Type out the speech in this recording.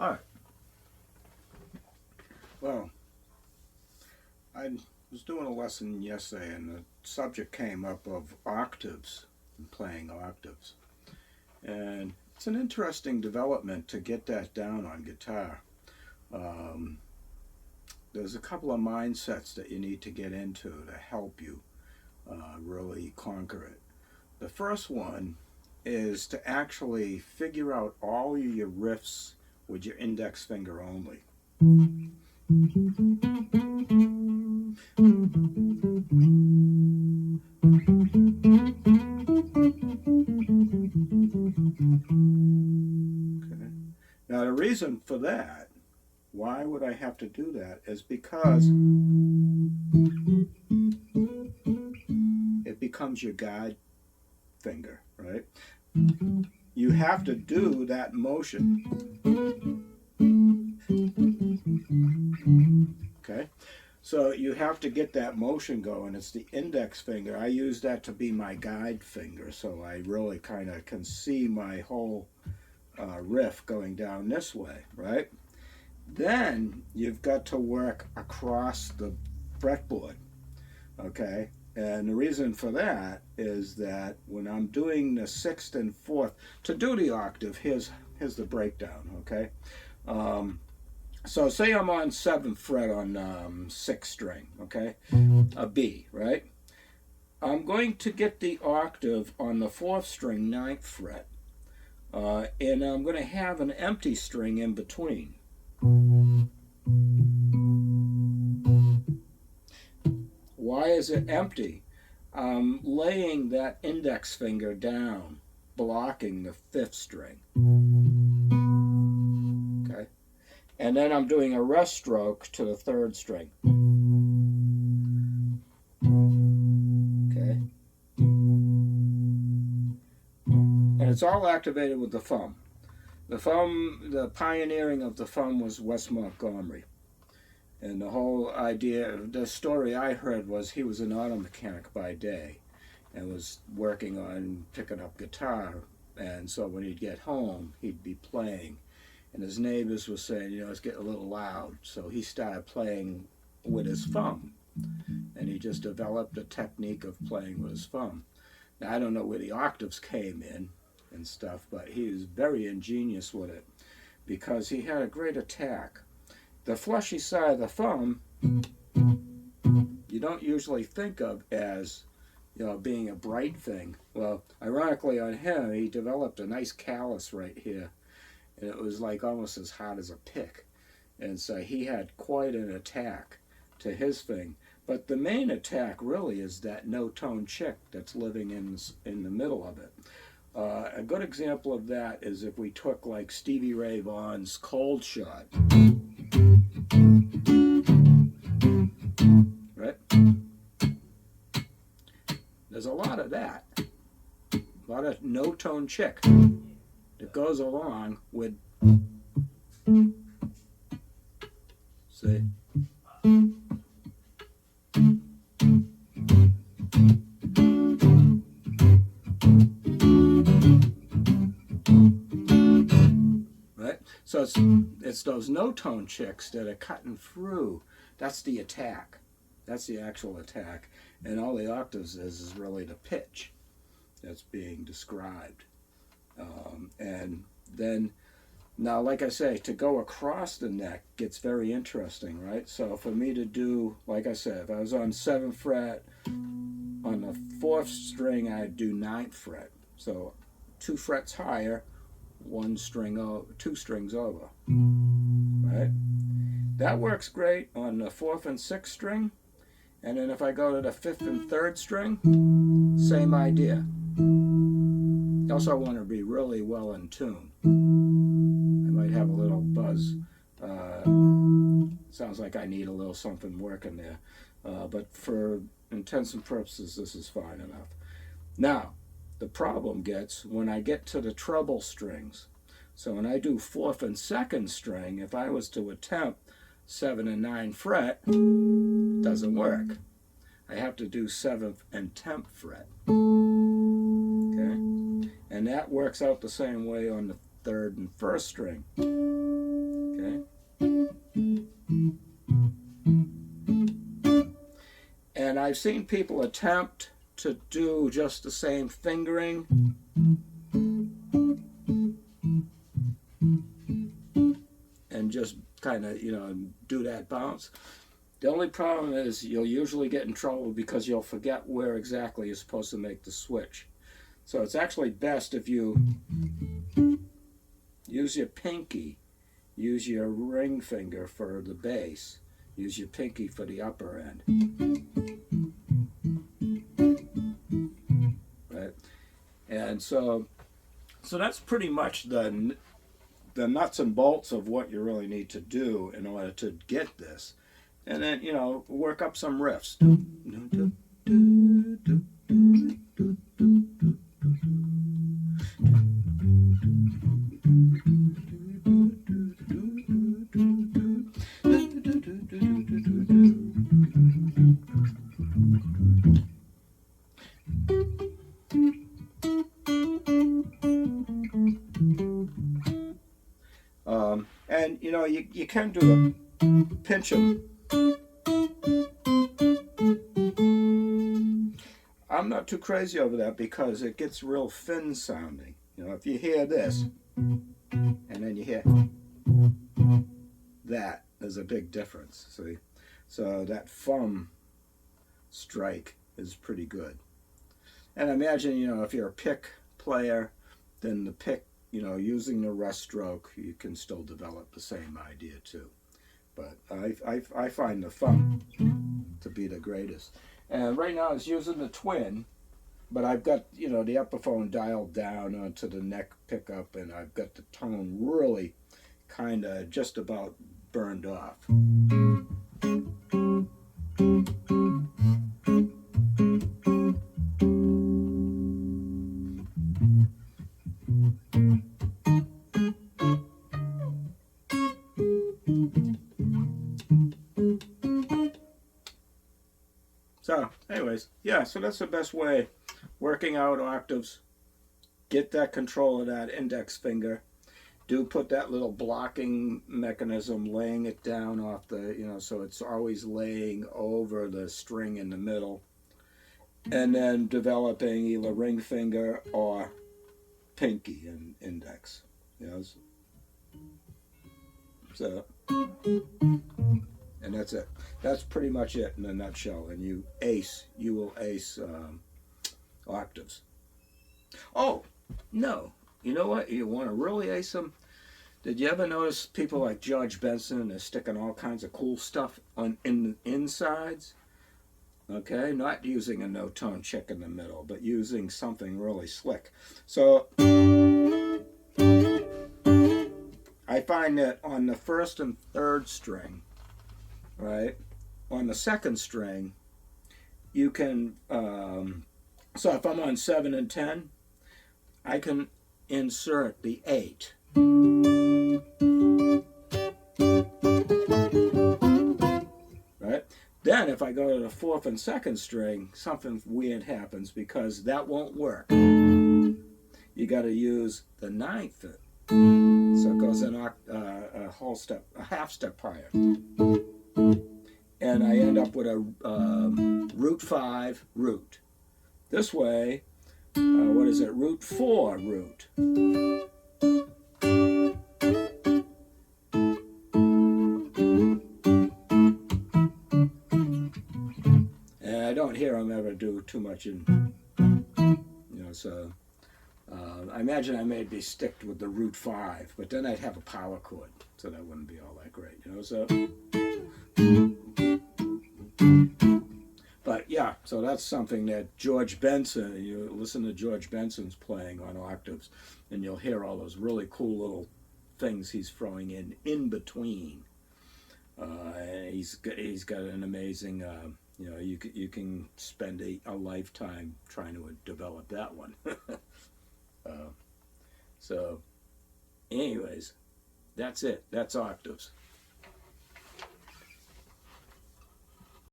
All right. Well, I was doing a lesson yesterday, and the subject came up of octaves and playing octaves. And it's an interesting development to get that down on guitar. Um, there's a couple of mindsets that you need to get into to help you really conquer it. The first one is to actually figure out all of your riffs with your index finger only. Okay. Now, the reason for that, why would I have to do that, is because it becomes your guide finger, right? You have to do that motion. Okay? So you have to get that motion going. It's the index finger. I use that to be my guide finger, so I really kind of can see my whole riff going down this way, right? Then you've got to work across the fretboard, okay? And the reason for that is that when I'm doing the sixth and fourth, to do the octave, here's the breakdown, okay? So say I'm on 7th fret on 6th string, okay? A B, right? I'm going to get the octave on the 4th string, 9th fret, and I'm going to have an empty string in between. Why is it empty? I'm laying that index finger down, blocking the 5th string. Okay? And then I'm doing a rest stroke to the 3rd string. Okay? And it's all activated with the thumb. The thumb, the pioneering of the thumb was Wes Montgomery. And the whole idea, the story I heard was he was an auto mechanic by day and was working on picking up guitar. And so when he'd get home, he'd be playing. And his neighbors were saying, you know, it's getting a little loud. So he started playing with his thumb. And he just developed a technique of playing with his thumb. Now, I don't know where the octaves came in and stuff, but he was very ingenious with it because he had a great attack. The fleshy side of the thumb, you don't usually think of as, you know, being a bright thing. Well, ironically on him, he developed a nice callus right here, and it was like almost as hot as a pick. And so he had quite an attack to his thing. But the main attack really is that no-tone chick that's living in the middle of it. A good example of that is if we took like Stevie Ray Vaughan's Cold Shot. Right? There's a lot of that. A lot of no-tone chick that goes along with, see? Right? So it's those no-tone chicks that are cutting through. That's the attack. That's the actual attack. And all the octaves is really the pitch that's being described. And then, now, like I say, to go across the neck gets very interesting, right? So for me to do, like I said, if I was on 7th fret, on the 4th string, I'd do 9th fret. So 2 frets higher, 2 strings over, right? That works great on the 4th and 6th string. And then if I go to the 5th and 3rd string, same idea. Also, I want to be really well in tune. I might have a little buzz. Sounds like I need a little something working there. But for intents and purposes, this is fine enough. Now, the problem gets when I get to the treble strings. So when I do 4th and 2nd string, if I was to attempt 7 and 9 fret, it doesn't work. I have to do 7th and 10th fret. Okay? And that works out the same way on the 3rd and 1st string. I've seen people attempt to do just the same fingering, and just kind of, do that bounce. The only problem is you'll usually get in trouble because you'll forget where exactly you're supposed to make the switch. So it's actually best if you use your pinky, use your ring finger for the bass, use your pinky for the upper end. Right? And so that's pretty much the nuts and bolts of what you really need to do in order to get this. And then, work up some riffs. And, you can do a pinch 'em. I'm not too crazy over that because it gets real thin sounding. If you hear this, and then you hear that, there's a big difference. See? So that thumb strike is pretty good. And imagine, if you're a pick player, then the pick, using the rest stroke, you can still develop the same idea too. But I find the thumb to be the greatest. And right now it's using the twin, but I've got, the Epiphone dialed down onto the neck pickup, and I've got the tone really kind of just about burned off. So, anyways, yeah, so that's the best way. Working out octaves, get that control of that index finger. Do put that little blocking mechanism, laying it down off the, so it's always laying over the string in the middle. And then developing either ring finger or pinky and index. So, and that's it. That's pretty much it in a nutshell. And you will ace octaves. Oh, no. You know what? You want to really ace them? Did you ever notice people like George Benson are sticking all kinds of cool stuff in the insides? Okay, not using a no-tone check in the middle, but using something really slick. So I find that on the first and third string, right, on the second string, you can, so if I'm on 7 and 10, I can insert the 8. Right? Then if I go to the 4th and 2nd string, something weird happens because that won't work. You got to use the 9th. So it goes in a whole step, a half step higher. And I end up with a root 5 root. This way, what is it? Root 4 root. And I don't hear them ever do too much in, so I imagine I may be sticked with the root 5, but then I'd have a power chord, so that wouldn't be all that great, so. But yeah, so that's something that George Benson, you listen to George Benson's playing on octaves, and you'll hear all those really cool little things he's throwing in between. He's got an amazing, you can spend a lifetime trying to develop that one. So, anyways, that's it. That's octaves.